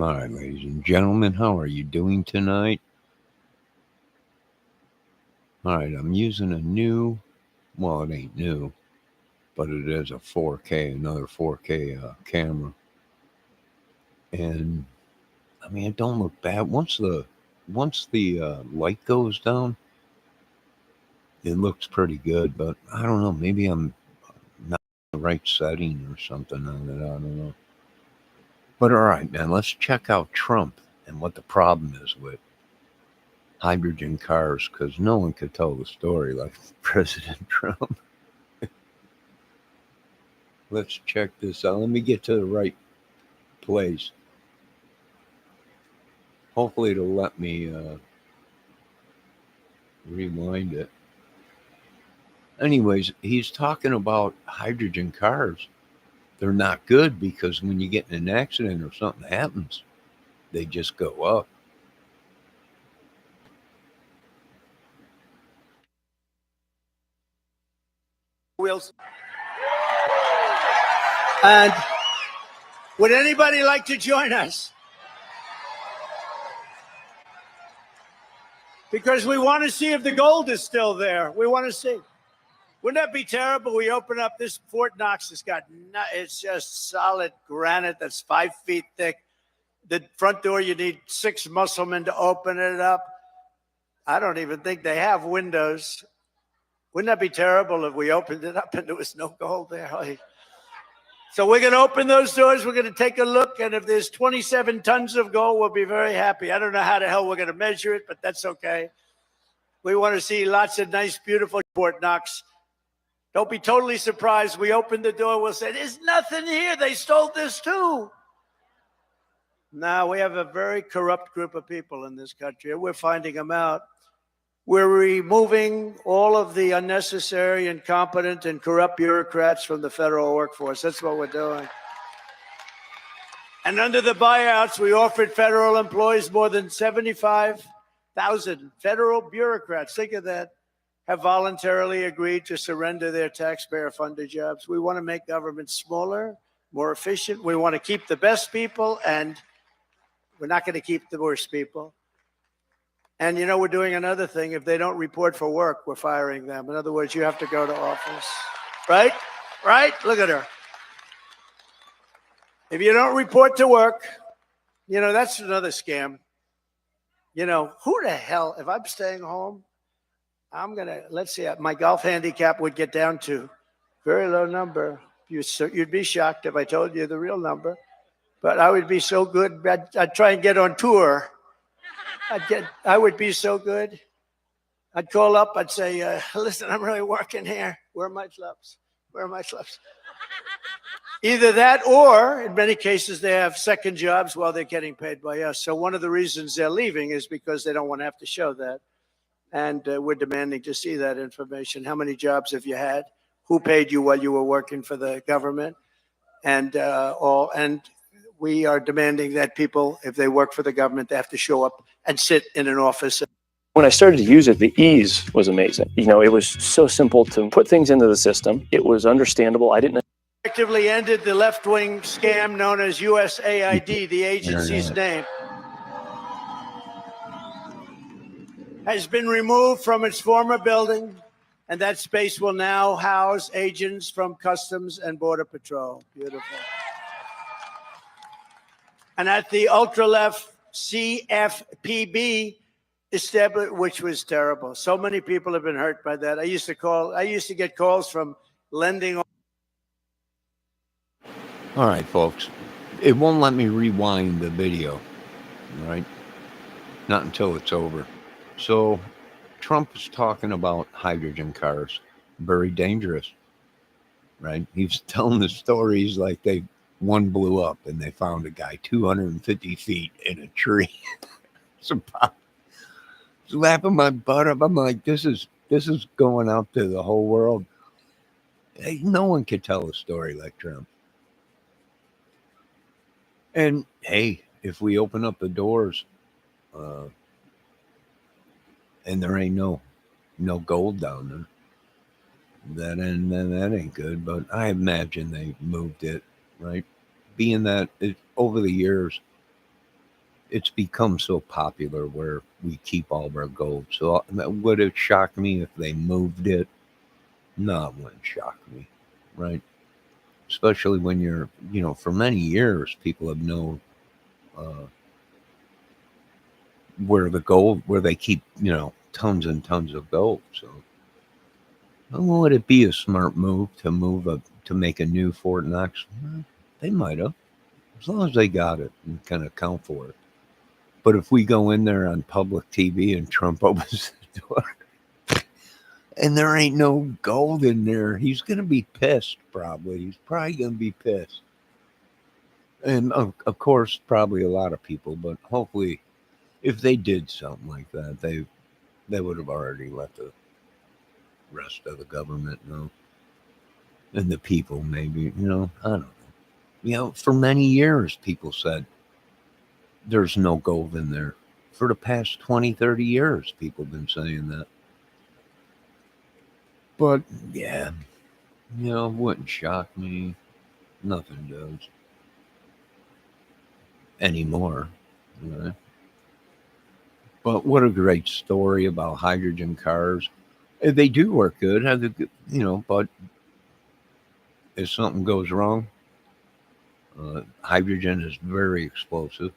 All right, ladies and gentlemen, how are you doing tonight? All right, I'm using a new, well, it ain't new, but it is a 4K, another 4K camera. And I mean, it don't look bad. Once the light goes down, it looks pretty good. But I don't know, maybe I'm not in the right setting or something on it. I don't know. But all right, man, let's check out Trump and what the problem is with hydrogen cars, because no one could tell the story like President Trump. Let's check this out. Let me get to the right place. Hopefully, it'll let me rewind it. Anyways, he's talking about hydrogen cars. They're not good because when you get in an accident or something happens, they just go up. Wheels. And would anybody like to join us? Because we want to see if the gold is still there. We want to see. Wouldn't that be terrible? We open up this Fort Knox. It's just solid granite that's 5 feet thick. The front door, you need 6 musclemen to open it up. I don't even think they have windows. Wouldn't that be terrible if we opened it up and there was no gold there? So we're going to open those doors. We're going to take a look. And if there's 27 tons of gold, we'll be very happy. I don't know how the hell we're going to measure it, but that's okay. We want to see lots of nice, beautiful Fort Knox. Don't be totally surprised. We open the door. We'll say, there's nothing here. They stole this too. Now, we have a very corrupt group of people in this country, and we're finding them out. We're removing all of the unnecessary, incompetent, and corrupt bureaucrats from the federal workforce. That's what we're doing. And under the buyouts, we offered federal employees more than 75,000 federal bureaucrats. Think of that. Have voluntarily agreed to surrender their taxpayer-funded jobs. We want to make government smaller, more efficient. We want to keep the best people, and we're not going to keep the worst people. And, you know, we're doing another thing. If they don't report for work, we're firing them. In other words, you have to go to office. Right? Right? Look at her. If you don't report to work, you know, that's another scam. You know, who the hell, if I'm staying home, I'm going to, let's see, my golf handicap would get down to very low number. You'd be shocked if I told you the real number. But I would be so good, I'd try and get on tour. I would be so good. I'd call up, I'd say, listen, I'm really working here. Where are my clubs? Where are my clubs? Either that or, in many cases, they have second jobs while they're getting paid by us. So one of the reasons they're leaving is because they don't want to have to show that. And we're demanding to see that information. How many jobs have you had? Who paid you while you were working for the government? And we are demanding that people, if they work for the government, they have to show up and sit in an office. When I started to use it, the ease was amazing. You know, it was so simple to put things into the system. It was understandable. I didn't Effectively ended the left-wing scam known as USAID, the agency's name. Has been removed from its former building, and that space will now house agents from Customs and Border Patrol. Beautiful. And at the ultra-left CFPB established, which was terrible. So many people have been hurt by that. I used to get calls from lending. All right, folks. It won't let me rewind the video, right? Not until it's over. So Trump is talking about hydrogen cars, very dangerous, right? He's telling the stories like one blew up and they found a guy 250 feet in a tree. Slapping my butt up. I'm like, this is going out to the whole world. Hey, no one could tell a story like Trump. And hey, if we open up the doors, and there ain't no gold down there, that ain't good. But I imagine they moved it, right? Being that over the years, it's become so popular where we keep all of our gold. So would it shock me if they moved it? No, it wouldn't shock me, right? Especially when you're, for many years, people have known uh, where they keep, tons and tons of gold. So, would it be a smart move to make a new Fort Knox? Well, they might have, as long as they got it and can account for it. But if we go in there on public TV and Trump opens the door and there ain't no gold in there, he's going to be pissed, probably. He's probably going to be pissed. And of course, probably a lot of people, but hopefully, if they did something like that, they would have already let the rest of the government know. And the people, maybe, I don't know. For many years, people said there's no gold in there. For the past 20, 30 years, people have been saying that. But yeah, it wouldn't shock me. Nothing does anymore. But what a great story about hydrogen cars. They do work good, but if something goes wrong, hydrogen is very explosive.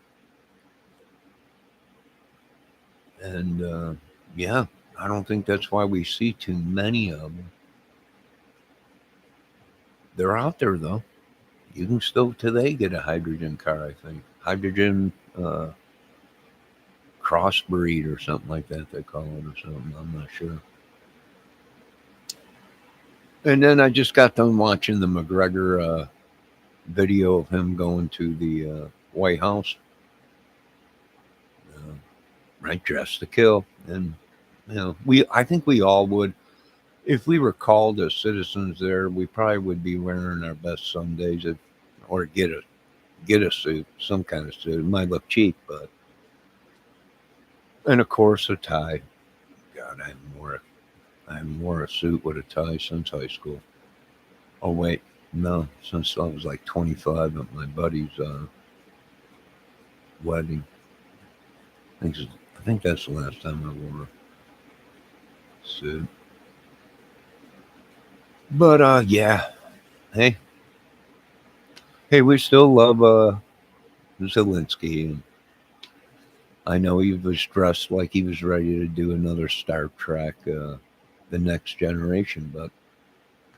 And yeah, I don't think that's why we see too many of them. They're out there, though. You can still today get a hydrogen car, I think. Hydrogen crossbreed or something like that, they call it, or something. I'm not sure. And then I just got done watching the McGregor video of him going to the White House. Right, dressed to kill. And, I think we all would. If we were called as citizens there, we probably would be wearing our best Sundays or get a suit, some kind of suit. It might look cheap, but. And of course, a tie. God, I haven't worn a suit with a tie since high school. Oh wait, no, since I was like 25 at my buddy's wedding. I think that's the last time I wore a suit. But yeah, hey, we still love Zelensky, and I know he was dressed like he was ready to do another Star Trek, the Next Generation, but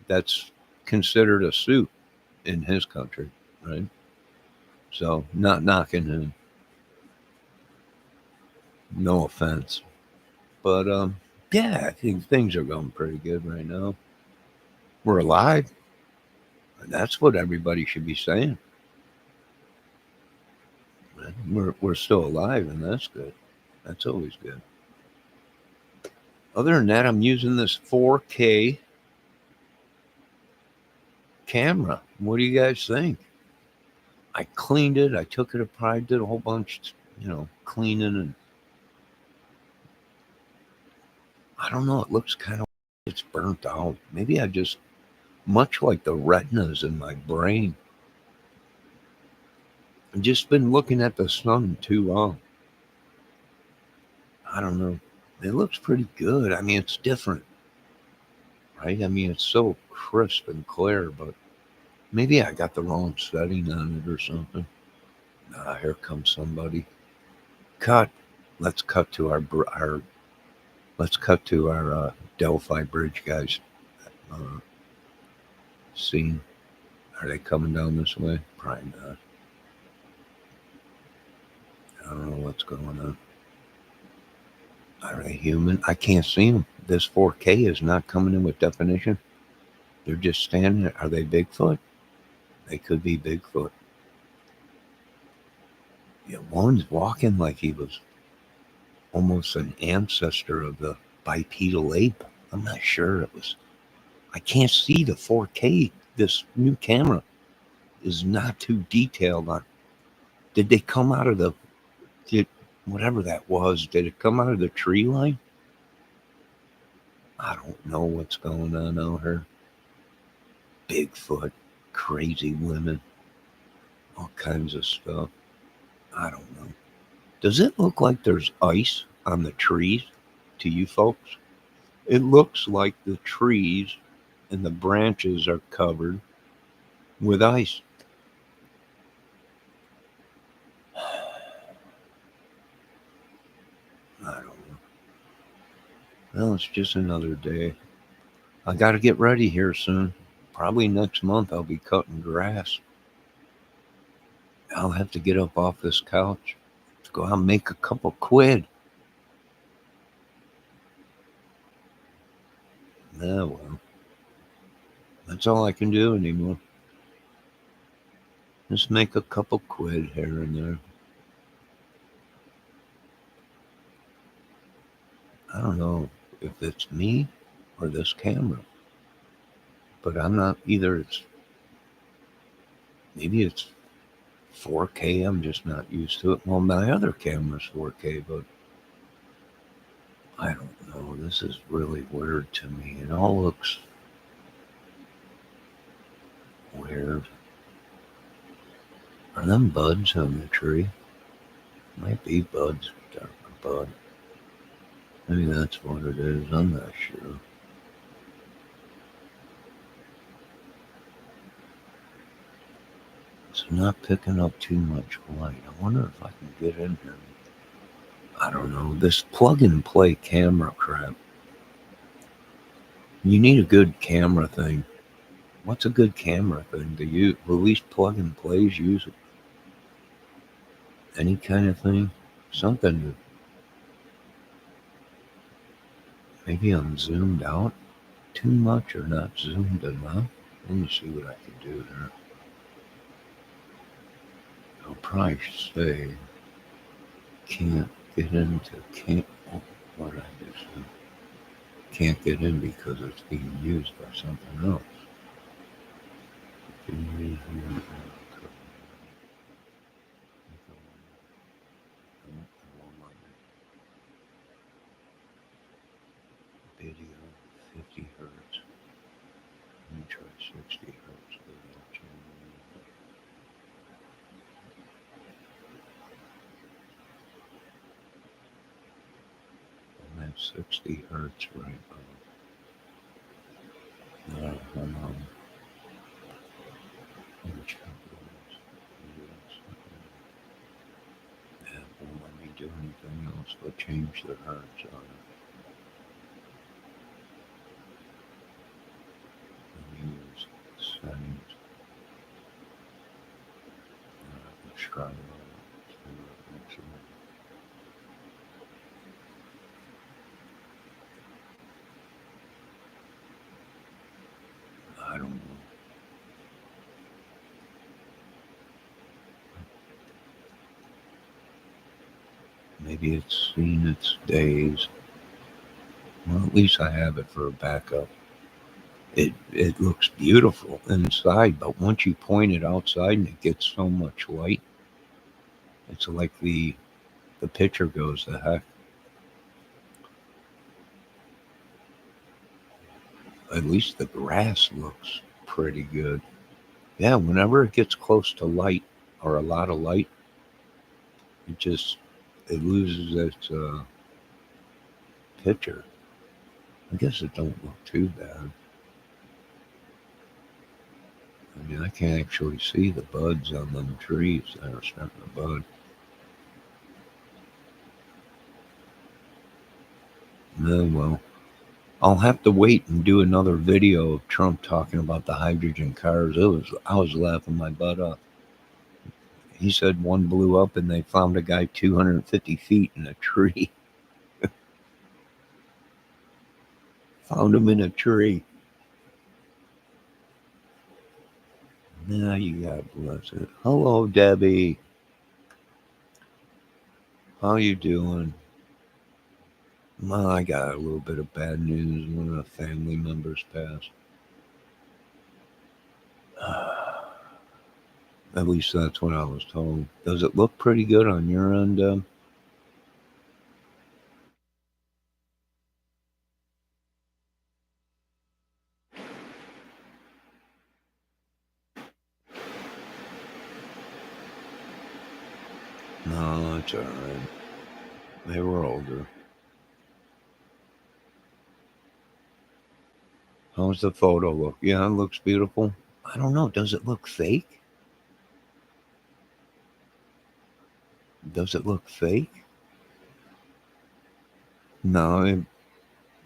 that's considered a suit in his country, right? So, not knocking him. No offense. But yeah, I think things are going pretty good right now. We're alive. And that's what everybody should be saying. We're still alive, and that's good. That's always good. Other than that, I'm using this 4K camera. What do you guys think? I cleaned it. I took it apart. Did a whole bunch, cleaning, and I don't know. It looks it's burnt out. Maybe I just, much like the retinas in my brain, I've just been looking at the sun too long. I don't know. It looks pretty good. I mean, it's different, right? I mean, it's so crisp and clear, but maybe I got the wrong setting on it or something. Here comes somebody. Cut. Let's cut to our Delphi Bridge guys. Uh, Scene. Are they coming down this way? Probably not. I don't know what's going on. Are they human? I can't see them. This 4K is not coming in with definition. They're just standing there. Are they Bigfoot? They could be Bigfoot. Yeah, one's walking like he was almost an ancestor of the bipedal ape. I'm not sure it was. I can't see the 4K. This new camera is not too detailed on. Did they come out of whatever that was? Did it come out of the tree line? I don't know what's going on out here. Bigfoot, crazy women, all kinds of stuff. I don't know. Does it look like there's ice on the trees to you folks? It looks like the trees and the branches are covered with ice. I don't know. Well, it's just another day. I got to get ready here soon. Probably next month I'll be cutting grass. I'll have to get up off this couch to go out and make a couple quid. Yeah, well, that's all I can do anymore. Just make a couple quid here and there. I don't know if it's me or this camera, but I'm not either. Maybe it's 4K. I'm just not used to it. Well, my other camera's 4K, but I don't know. This is really weird to me. It all looks weird. Are them buds on the tree? Might be buds. Dark bud. Maybe that's what it is. I'm not sure. It's not picking up too much light. I wonder if I can get in here. I don't know. This plug and play camera crap. You need a good camera thing. What's a good camera thing to use? Will these plug and plays use any kind of thing? Something to, maybe I'm zoomed out too much or not zoomed enough. Let me see what I can do there. I'll probably say can't get into oh, what did I just do? Can't get in because it's being used by something else. Video 50 hertz. Let me try 60 hertz. And that's 60 hertz right now. No, hold on. Let me check those. That won't let me do anything else but change the hertz on it. Let me use settings. Let's try that. I don't know. Maybe it's seen its days. Well, at least I have it for a backup. It looks beautiful inside, but once you point it outside and it gets so much light, it's like the picture goes to heck. At least the grass looks pretty good. Yeah, whenever it gets close to light or a lot of light, it loses its picture. I guess it don't look too bad. I mean, I can actually see the buds on them trees that are starting to bud. Well, I'll have to wait and do another video of Trump talking about the hydrogen cars. I was laughing my butt off. He said one blew up and they found a guy 250 feet in a tree. Found him in a tree. Now you God bless it. Hello, Debbie. How you doing? Well, I got a little bit of bad news. One of the family members passed. At least that's what I was told. Does it look pretty good on your end? No, it's all right. They were older. How's the photo look? Yeah, it looks beautiful. I don't know. Does it look fake? Does it look fake? No,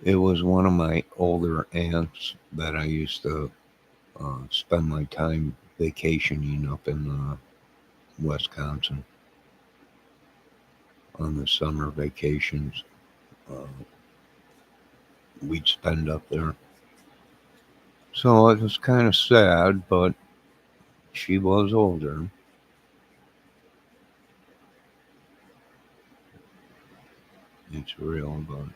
it was one of my older aunts that I used to spend my time vacationing up in Wisconsin on the summer vacations. Uh, we'd spend up there. So it was kind of sad, but she was older. It's real, but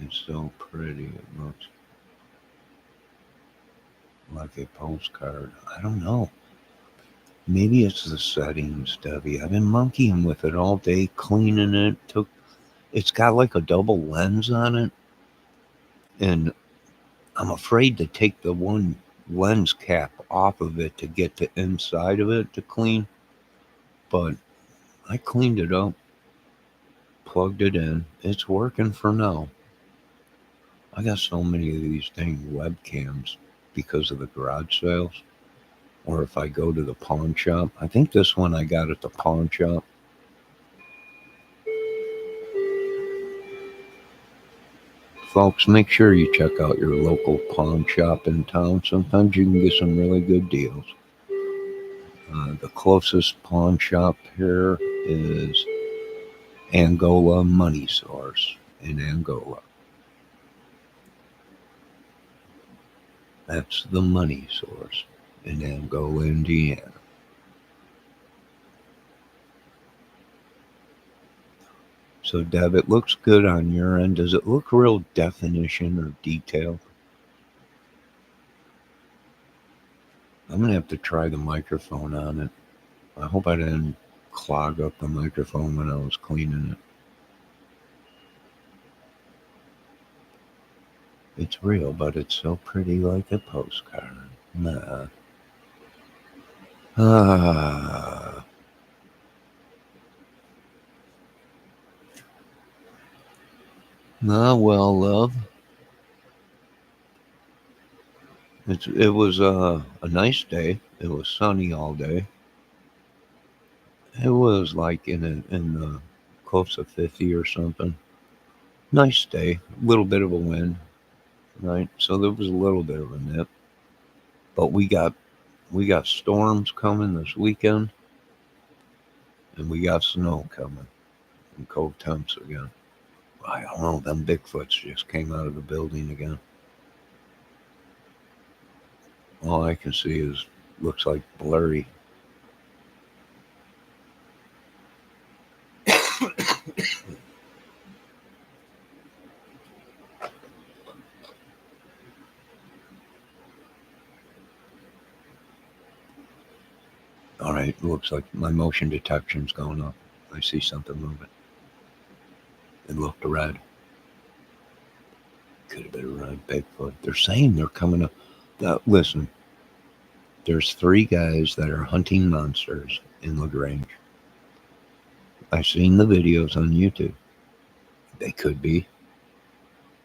it's so pretty. It looks like a postcard. I don't know. Maybe it's the settings, Debbie. I've been monkeying with it all day, cleaning it. It's got like a double lens on it, and I'm afraid to take the one lens cap off of it to get the inside of it to clean. But I cleaned it up, plugged it in. It's working for now. I got so many of these dang webcams because of the garage sales. Or if I go to the pawn shop. I think this one I got at the pawn shop. Folks, make sure you check out your local pawn shop in town. Sometimes you can get some really good deals. The closest pawn shop here is Angola Money Source in Angola. That's the money source in Angola, Indiana. So, Deb, it looks good on your end. Does it look real definition or detail? I'm going to have to try the microphone on it. I hope I didn't clog up the microphone when I was cleaning it. It's real, but it's so pretty like a postcard. Nah. Ah. Nah, well, love. It was a nice day. It was sunny all day. It was like in the close to 50 or something. Nice day. A little bit of a wind, right? So there was a little bit of a nip. But we got storms coming this weekend, and we got snow coming and cold temps again. I don't know. Them Bigfoots just came out of the building again. All I can see is looks like blurry. All right, looks like my motion detection's going up. I see something moving. It looked red. Could have been a red Bigfoot. They're saying they're coming up. Listen, there's 3 guys that are hunting monsters in LaGrange. I've seen the videos on YouTube. They could be.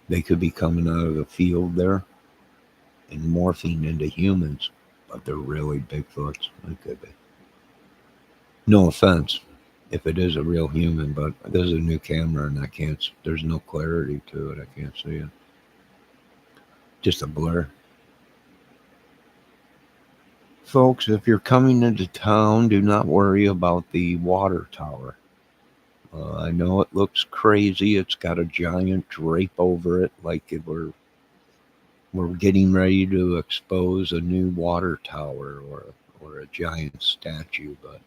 They could be coming out of the field there and morphing into humans, but they're really Bigfoots. They could be. No offense if it is a real human, but there's a new camera and there's no clarity to it. I can't see it. Just a blur. Folks, if you're coming into town, do not worry about the water tower. I know it looks crazy. It's got a giant drape over it, like we're getting ready to expose a new water tower or a giant statue. But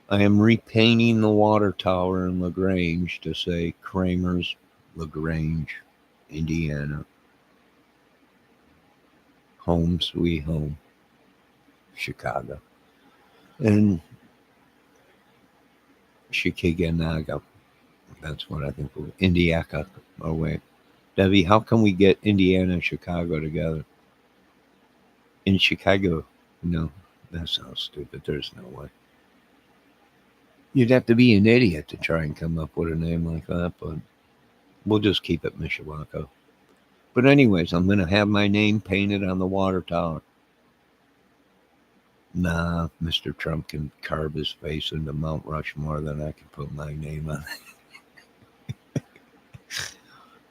I am repainting the water tower in LaGrange to say Kramer's LaGrange, Indiana. Home sweet home, Chicago. And Shikiganaga. That's what I think. Indiaka. Oh, wait. Debbie, how can we get Indiana and Chicago together? In Chicago? No, that sounds stupid. There's no way. You'd have to be an idiot to try and come up with a name like that, but we'll just keep it Mishawaka. But anyways, I'm going to have my name painted on the water tower. Nah, Mr. Trump can carve his face into Mount Rushmore than I can put my name on it.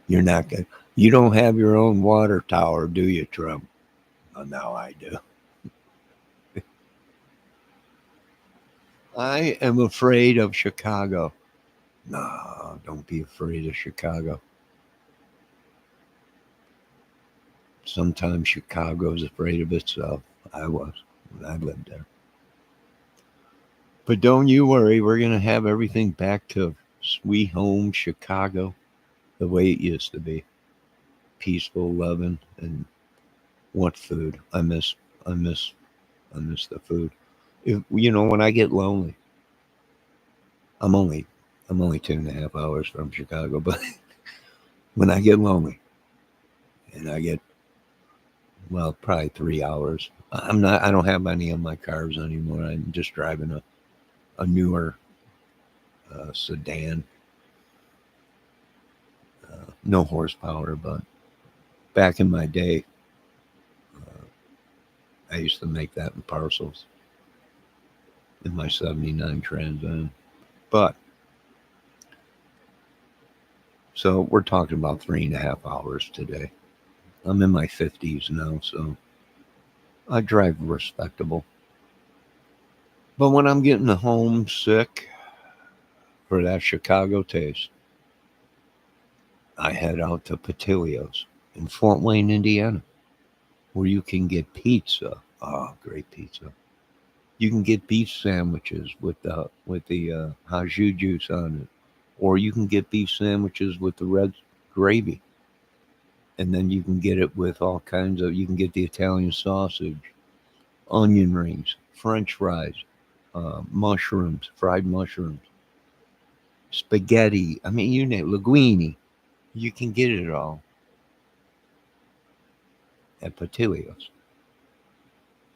You're not going to. You don't have your own water tower, do you, Trump? Oh, now I do. I am afraid of Chicago. No, don't be afraid of Chicago. Sometimes Chicago's afraid of itself. I was when I lived there. But don't you worry, we're going to have everything back to sweet home Chicago the way it used to be. Peaceful, loving, and what food. I miss the food. If, when I get lonely, I'm only 2.5 hours from Chicago, but when I get lonely and I get, well, probably 3 hours. I don't have any of my cars anymore. I'm just driving a newer sedan. No horsepower, but back in my day, I used to make that in parcels in my 79 Trans Am. But, so we're talking about 3.5 hours today. I'm in my 50s now, so I drive respectable. But when I'm getting homesick for that Chicago taste, I head out to Patilio's in Fort Wayne, Indiana, where you can get pizza. Oh, great pizza. You can get beef sandwiches with the haju juice on it, or you can get beef sandwiches with the red gravy, and then you can get it with all kinds of. You can get the Italian sausage, onion rings, French fries, mushrooms, fried mushrooms, spaghetti. I mean, you name it, linguine. You can get it all at Patilio's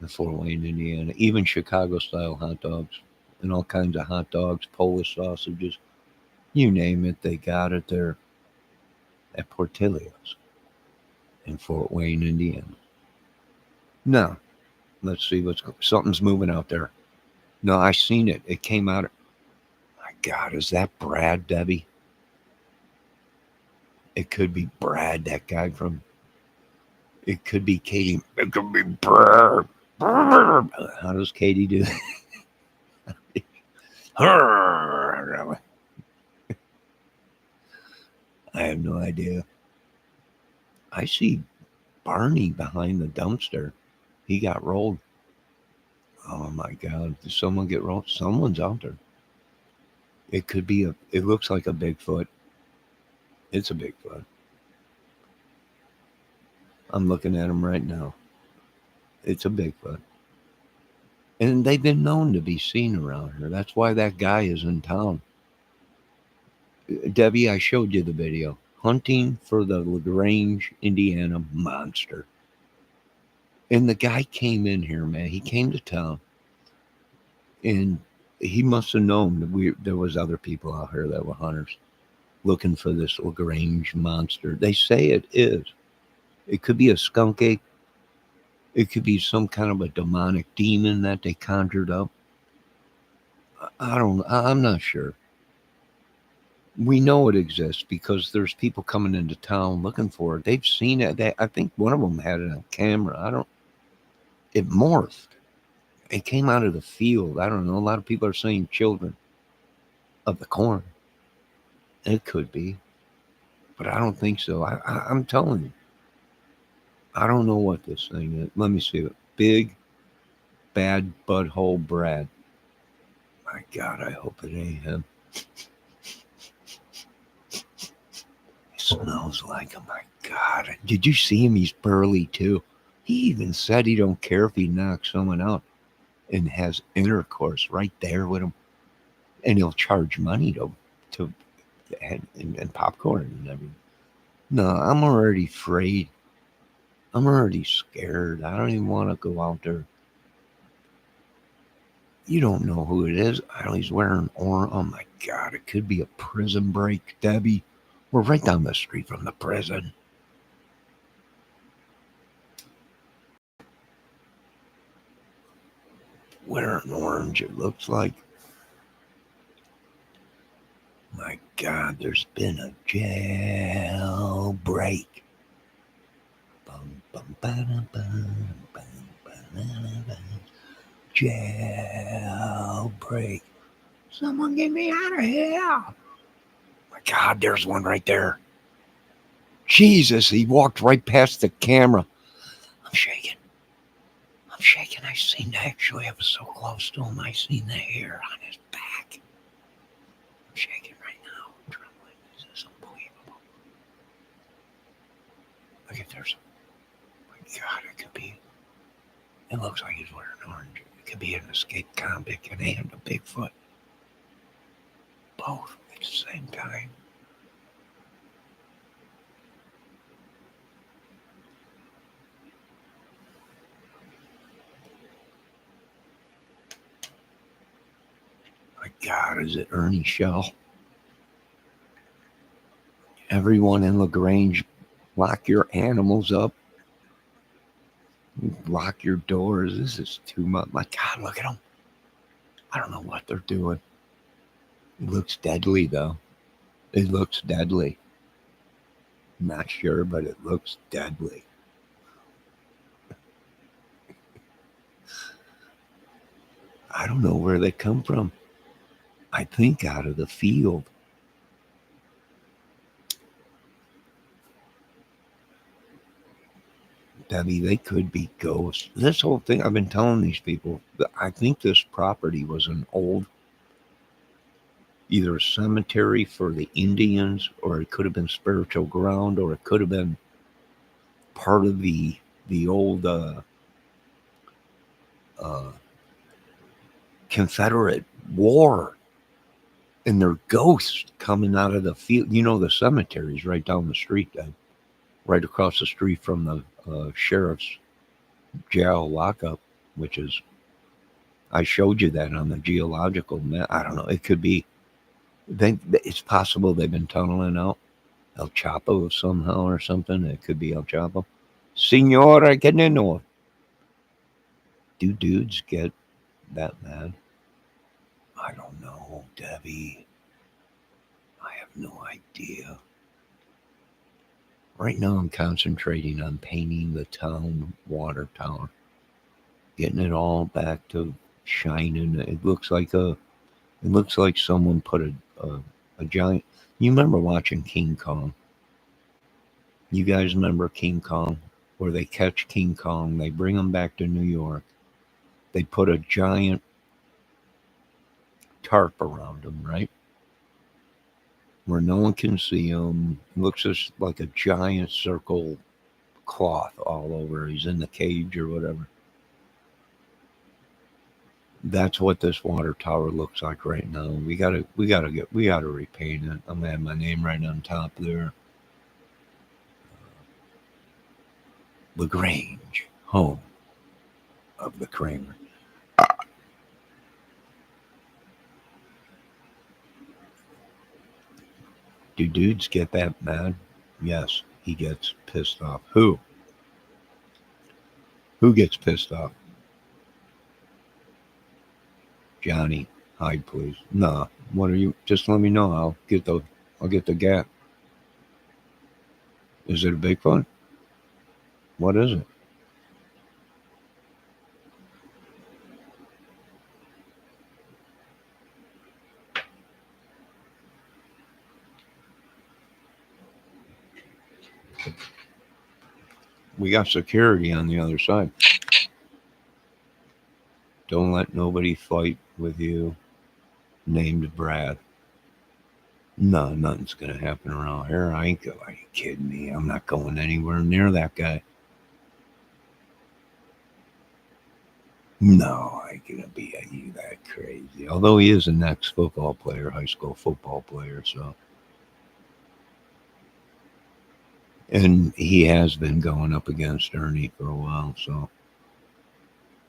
in Fort Wayne, Indiana. Even Chicago-style hot dogs and all kinds of hot dogs, Polish sausages. You name it, they got it there at Portillo's in Fort Wayne, Indiana. Now, let's see something's moving out there. No, I seen it. It came out. My God, is that Brad, Debbie? It could be Brad, that guy from. It could be Katie. It could be Brad. How does Katie do that? I have no idea. I see Barney behind the dumpster. He got rolled. Oh my God. Did someone get rolled? Someone's out there. It could be it looks like a Bigfoot. It's a Bigfoot. I'm looking at him right now. It's a Bigfoot. And they've been known to be seen around here. That's why that guy is in town. Debbie, I showed you the video. Hunting for the LaGrange, Indiana monster. And the guy came in here, man. He came to town. And he must have known that there was other people out here that were hunters looking for this LaGrange monster. They say it is. It could be a skunk ape. It could be some kind of a demonic demon that they conjured up. I'm not sure. We know it exists because there's people coming into town looking for it. They've seen it. I think one of them had it on camera. It morphed. It came out of the field. I don't know. A lot of people are saying children of the corn. It could be, but I don't think so. I'm telling you, I don't know what this thing is. Let me see it. Big, bad butthole Brad. My God, I hope it ain't him. He smells like him. My God, did you see him? He's burly too. He even said he don't care if he knocks someone out and has intercourse right there with him, and he'll charge money to and popcorn and everything. No, I'm already afraid. I'm already scared. I don't even want to go out there. You don't know who it is. Oh, he's wearing orange. Oh my God, it could be a prison break, Debbie. We're right down the street from the prison. Wearing orange, it looks like. My God, there's been a jailbreak. Bum, bum, ba-dum, bum, bum, ba-da-da-da. Jailbreak. Someone get me out of here. My God, there's one right there. Jesus, he walked right past the camera. I'm shaking. I'm shaking. I seen actually, I was so close to him. I seen the hair on his back. I'm shaking right now. I'm trembling. This is unbelievable. Look at there's. My God, it could be. It looks like he's wearing orange. It could be an escaped convict and a Bigfoot. Both at the same time. My God, is it Ernie Shell? Everyone in LaGrange, lock your animals up. Lock your doors. This is too much. My God, look at them. I don't know what they're doing. It looks deadly, though. It looks deadly. I'm not sure, but it looks deadly. I don't know where they come from. I think out of the field. Debbie, they could be ghosts. This whole thing, I've been telling these people, that I think this property was an old, either a cemetery for the Indians, or it could have been spiritual ground, or it could have been part of the old Confederate war. And they're ghosts coming out of the field. You know, the cemetery's right down the street, right across the street from the sheriff's jail lockup, which is, I showed you that on the geological map. I don't know. It could be, it's possible they've been tunneling out El Chapo somehow or something. It could be El Chapo. Senora, get in north. Do dudes get that mad? I don't know, Debbie. I have no idea. Right now, I'm concentrating on painting the town water tower, getting it all back to shining. It looks like someone put a giant. You remember watching King Kong? You guys remember King Kong, where they catch King Kong, they bring him back to New York, they put a giant tarp around him, right? Where no one can see him. It looks just like a giant circle cloth all over. He's in the cage or whatever. That's what this water tower looks like right now. We gotta repaint it. I'm gonna have my name right on top there. LaGrange, home of the Kramer. Do dudes get that mad? Yes, he gets pissed off. Who? Who gets pissed off? Johnny, hide please. Nah, what are you? Just let me know. I'll get the gap. Is it a Bigfoot? What is it? We got security on the other side. Don't let nobody fight with you. Named Brad. No, nothing's gonna happen around here. Are you kidding me? I'm not going anywhere near that guy. No, I ain't gonna be you that crazy. Although he is an ex-football player, high school football player, so. And he has been going up against Ernie for a while, so.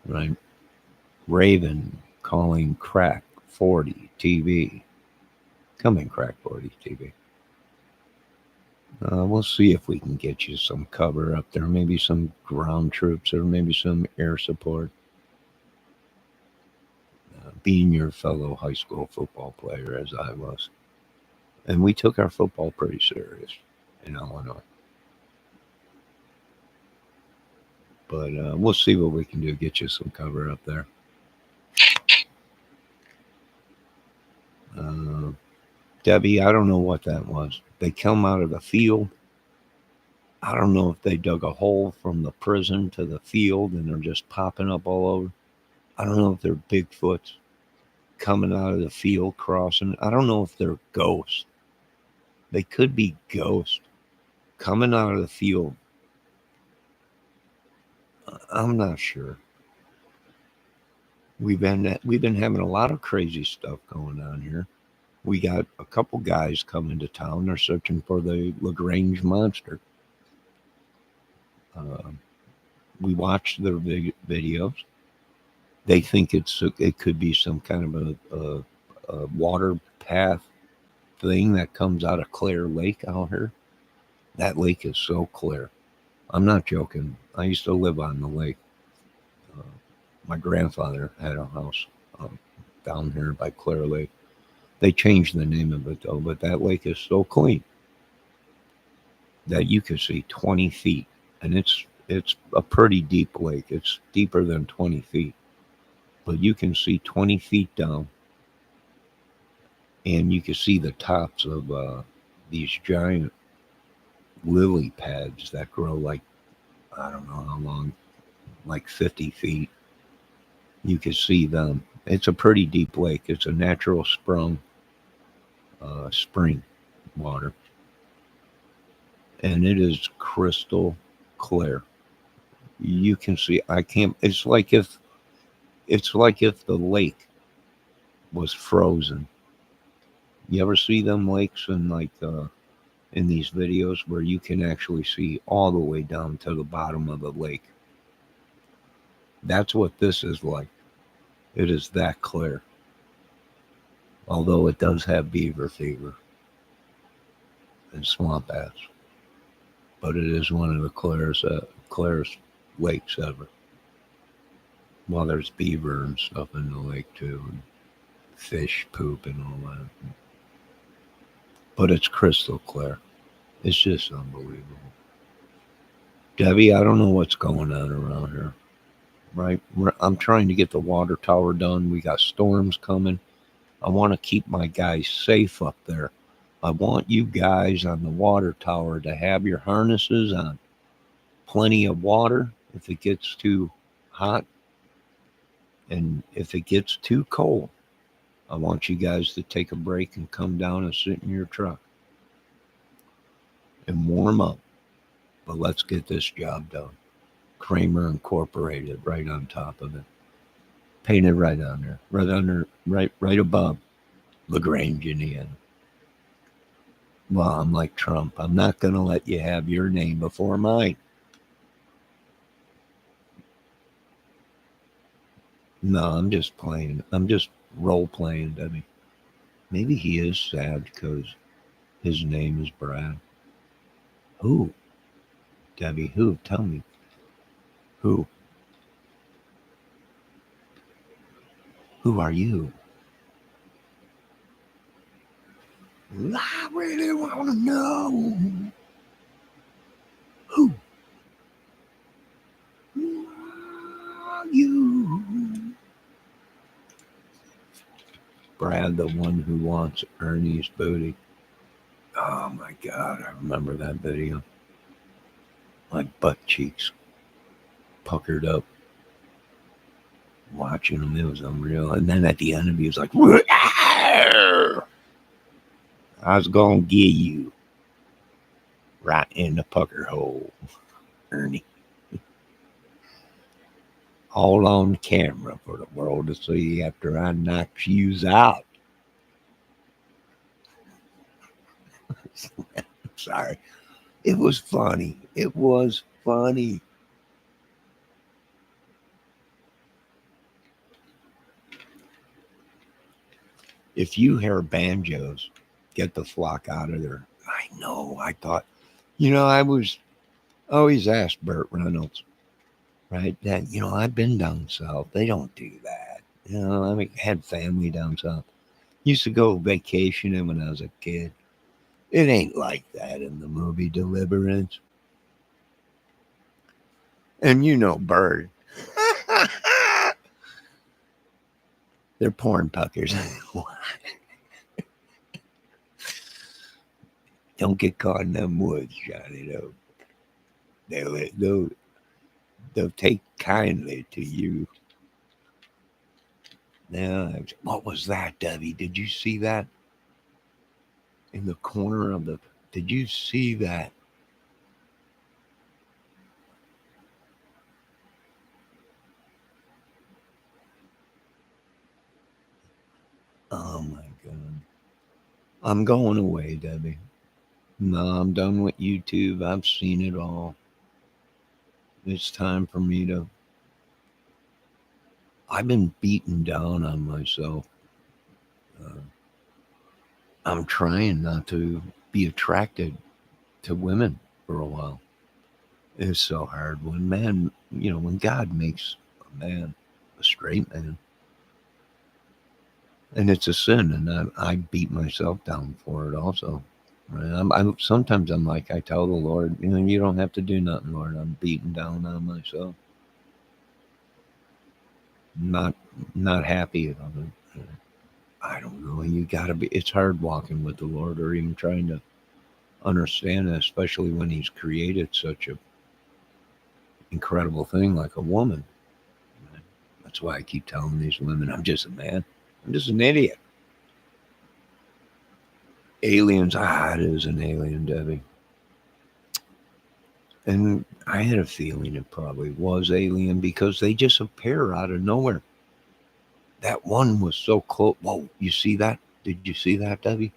Right. Raven calling Crack 40 TV. Come in, Crack 40 TV. We'll see if we can get you some cover up there. Maybe some ground troops or maybe some air support. Being your fellow high school football player as I was. And we took our football pretty serious in Illinois. But we'll see what we can do. Get you some cover up there. Debbie, I don't know what that was. They come out of the field. I don't know if they dug a hole from the prison to the field and they're just popping up all over. I don't know if they're Bigfoots coming out of the field crossing. I don't know if they're ghosts. They could be ghosts coming out of the field. I'm not sure. We've been having a lot of crazy stuff going on here. We got a couple guys coming to town. They're searching for the LaGrange monster. We watched their videos. They think it could be some kind of a water path thing that comes out of Clear Lake out here. That lake is so clear. I'm not joking. I used to live on the lake. My grandfather had a house down here by Clear Lake. They changed the name of it though, but that lake is so clean that you can see 20 feet, and it's a pretty deep lake. It's deeper than 20 feet, but you can see 20 feet down, and you can see the tops of these giant lily pads that grow like, I don't know how long, like 50 feet. You can see them. It's a pretty deep lake. It's a natural sprung spring water, and it is crystal clear. You can see. I can't. It's like if the lake was frozen. You ever see them lakes in in these videos where you can actually see all the way down to the bottom of the lake? That's what this is like. It is that clear. Although it does have beaver fever and swamp ass. But it is one of the clearest lakes ever. Well, there's beaver and stuff in the lake too, and fish poop and all that. But it's crystal clear. It's just unbelievable. Debbie, I don't know what's going on around here. Right? I'm trying to get the water tower done. We got storms coming. I want to keep my guys safe up there. I want you guys on the water tower to have your harnesses on. Plenty of water if it gets too hot. And if it gets too cold, I want you guys to take a break and come down and sit in your truck and warm up. But let's get this job done. Kramer Incorporated right on top of it. Painted right on there. Right above LaGrange, Indiana. Well, I'm like Trump. I'm not going to let you have your name before mine. No, I'm just playing. I'm just role playing, Debbie. Maybe he is sad because his name is Brad. Who? Debbie, who? Tell me. Who? Who are you? I really want to know. Who? Who are you? Brad, the one who wants Ernie's booty. Oh my God, I remember that video. My butt cheeks puckered up watching him. It was unreal. And then at the end of it, he was like, I was going to get you right in the pucker hole, Ernie. All on camera for the world to see after I knocked you out. Sorry. It was funny. It was funny. If you hear banjos, get the flock out of there. I know. I thought, I was always asked Burt Reynolds, right? That, I've been down south. They don't do that. I mean, had family down south. Used to go vacationing when I was a kid. It ain't like that in the movie Deliverance. And Bird. They're porn puckers. Don't get caught in them woods, Johnny. They'll take kindly to you. Now, what was that, Debbie? Did you see that in the corner of the? Did you see that? Oh my God! I'm going away, Debbie. No, I'm done with YouTube. I've seen it all. It's time for me to. I've been beaten down on myself. I'm trying not to be attracted to women for a while. It's so hard when God makes a man, a straight man, and it's a sin, and I beat myself down for it also. Right? Sometimes I'm like, I tell the Lord, you don't have to do nothing, Lord. I'm beating down on myself. Not happy about it. I don't know. You gotta be. It's hard walking with the Lord, or even trying to understand that, especially when He's created such a incredible thing like a woman. That's why I keep telling these women, I'm just a man. I'm just an idiot. Aliens, it is an alien, Debbie. And I had a feeling it probably was alien because they just appear out of nowhere. That one was so close. Whoa, you see that? Did you see that, Debbie?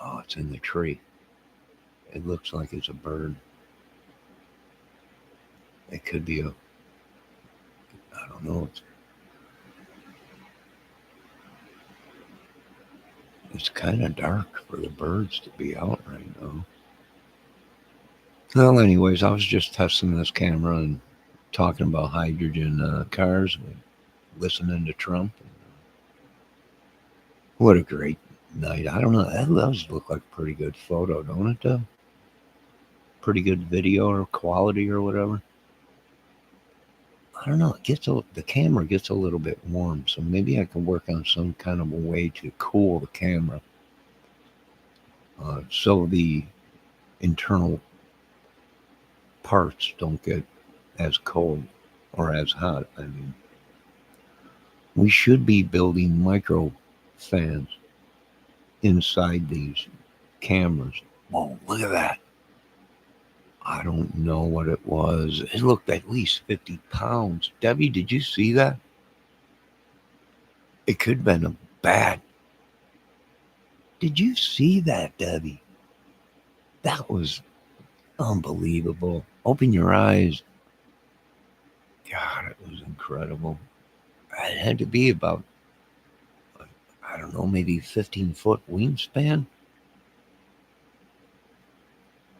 Oh, it's in the tree. It looks like it's a bird. It could be I don't know. It's kind of dark for the birds to be out right now. Well, anyways, I was just testing this camera and talking about hydrogen cars, listening to Trump. What a great night. I don't know. That does look like a pretty good photo, don't it, though? Pretty good video or quality or whatever. I don't know. The camera gets a little bit warm, so maybe I can work on some kind of a way to cool the camera, so the internal parts don't get as cold or as hot. I mean, we should be building micro fans inside these cameras. Whoa, look at that. I don't know what it was. It looked at least 50 pounds. Debbie, did you see that? It could have been a bat. Did you see that, Debbie? That was unbelievable. Open your eyes. God, it was incredible. It had to be about, I don't know, maybe 15-foot wingspan.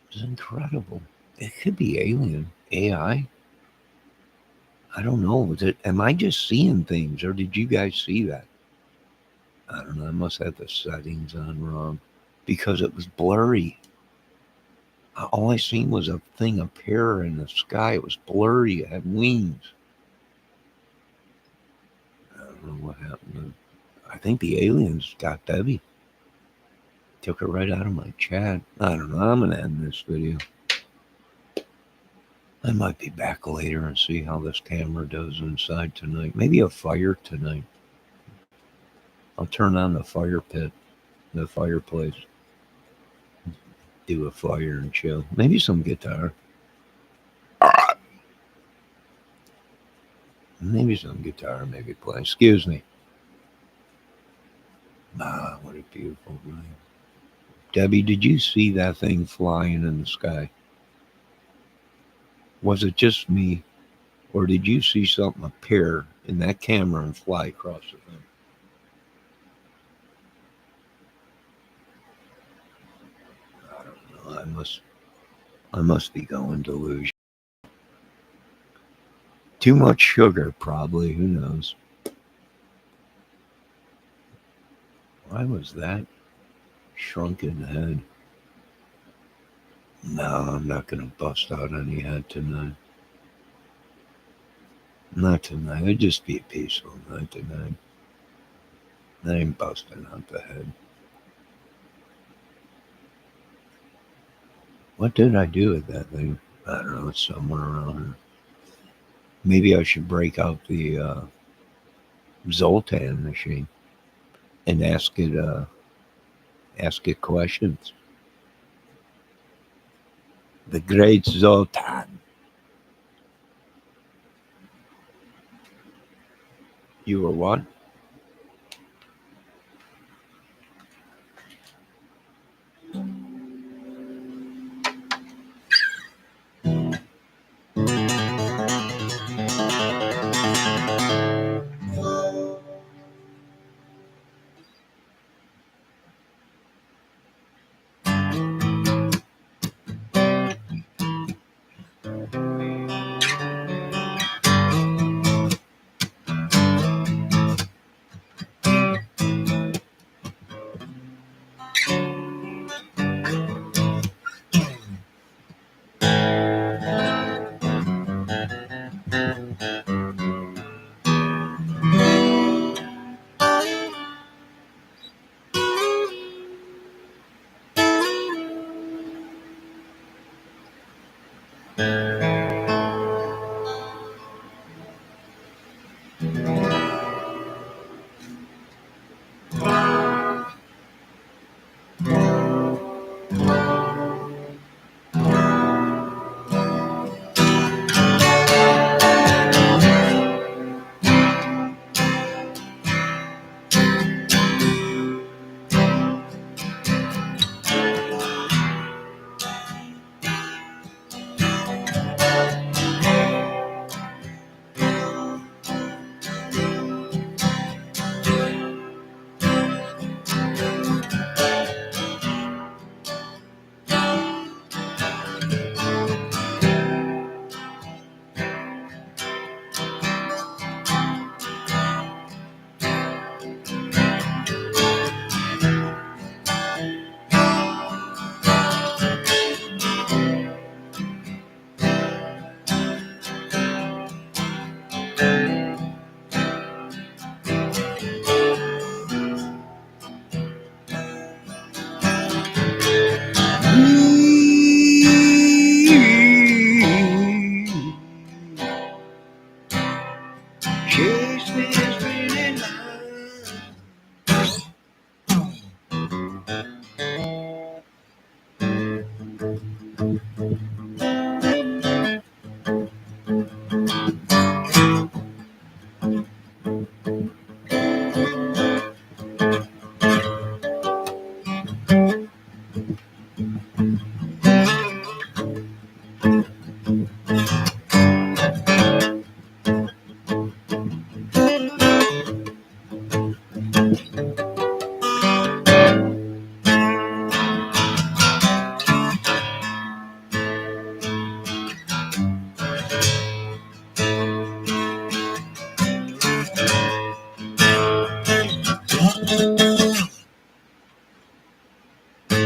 It was incredible. It could be alien, AI. I don't know. Am I just seeing things, or did you guys see that? I don't know. I must have the settings on wrong because it was blurry. All I seen was a thing appear in the sky. It was blurry. It had wings. I don't know what happened. I think the aliens got Debbie. Took her right out of my chat. I don't know. I'm going to end this video. I might be back later and see how this camera does inside tonight. Maybe a fire tonight. I'll turn on the fire pit, the fireplace. Do a fire and chill. Maybe some guitar. Maybe some guitar, maybe play. Excuse me. What a beautiful night. Debbie, did you see that thing flying in the sky? Was it just me, or did you see something appear in that camera and fly across the thing? I must be going delusion. Too much sugar, probably. Who knows? Why was that shrunken head? No, I'm not going to bust out any head tonight. Not tonight. It'd just be a peaceful night tonight. I ain't busting out the head. What did I do with that thing? I don't know. It's somewhere around here. Maybe I should break out the Zoltan machine and ask it questions. The great Zoltan. You were what?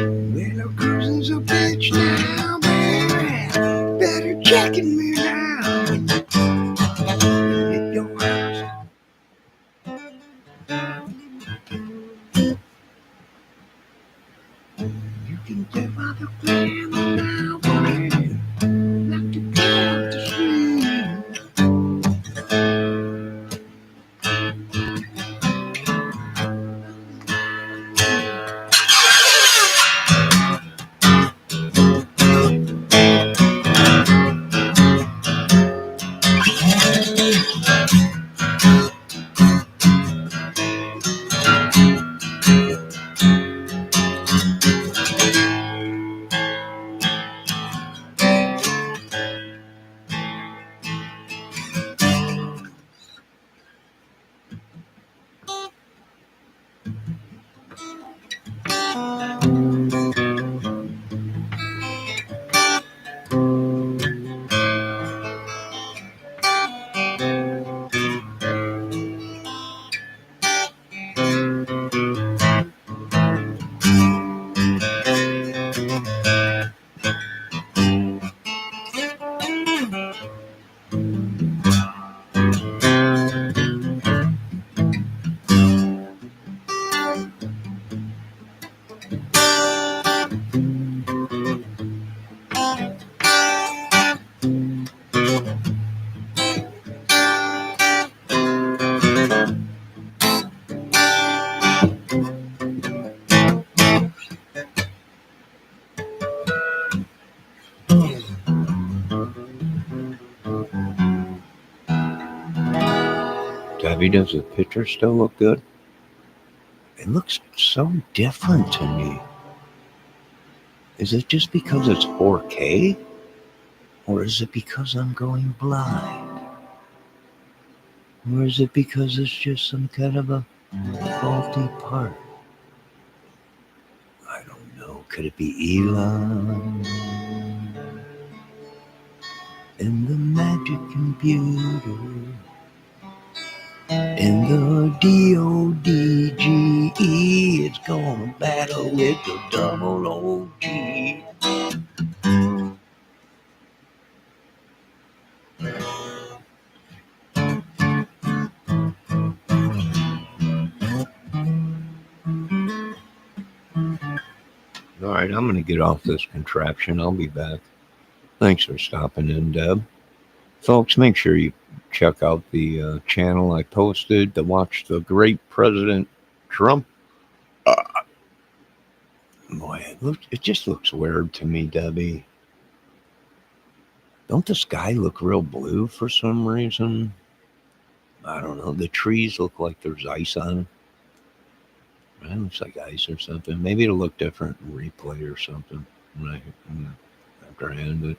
Well, of course, there's a bitch now, baby. Better checking me now. Hit your house. You can tell by the glamour now, baby. Like to get off the street. Debbie, does the picture still look good? It looks so different to me. Is it just because it's 4K? Or is it because I'm going blind? Or is it because it's just some kind of a faulty part? I don't know. Could it be Elon? In the magic computer. In the DODGE, it's gonna battle with the double OG. All right, I'm going to get off this contraption. I'll be back. Thanks for stopping in, Deb. Folks, make sure you check out the channel I posted to watch the great President Trump. Boy, it just looks weird to me, Debbie. Don't the sky look real blue for some reason? I don't know. The trees look like there's ice on them. It looks like ice or something. Maybe it'll look different in replay or something after I end it.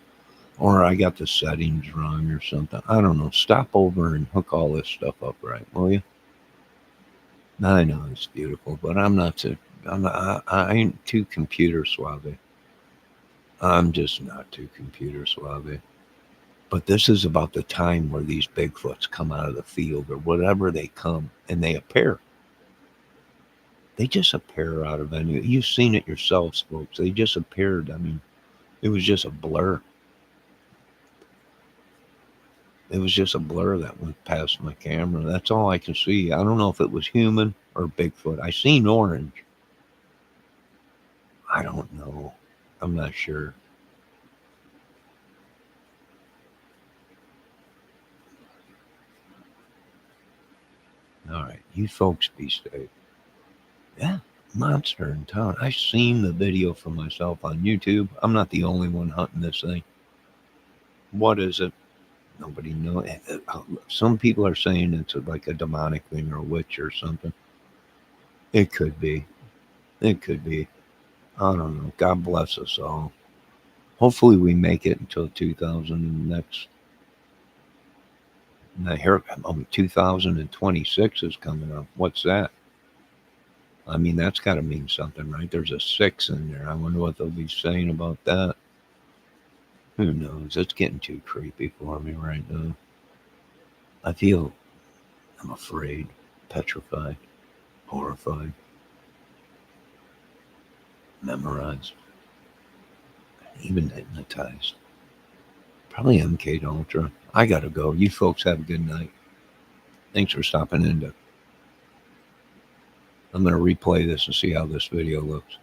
Or I got the settings wrong or something. I don't know. Stop over and hook all this stuff up right, will you? I know it's beautiful, but I ain't too computer suave. I'm just not too computer suave. But this is about the time where these Bigfoots come out of the field or whatever they come and they appear. They just appear out of any. You've seen it yourselves, folks. They just appeared. I mean, it was just a blur. It was just a blur that went past my camera. That's all I can see. I don't know if it was human or Bigfoot. I seen orange. I don't know. I'm not sure. All right. You folks be safe. Yeah. Monster in town. I seen the video for myself on YouTube. I'm not the only one hunting this thing. What is it? Nobody knows. Some people are saying it's like a demonic thing or a witch or something. It could be. It could be. I don't know. God bless us all. Hopefully we make it until 2000 and next. Now here, 2026 is coming up. What's that? I mean, that's got to mean something, right? There's a 6 in there. I wonder what they'll be saying about that. Who knows? It's getting too creepy for me right now. I'm afraid, petrified, horrified, memorized, even hypnotized. Probably MK Ultra. I gotta go. You folks have a good night. Thanks for stopping in. I'm gonna replay this and see how this video looks.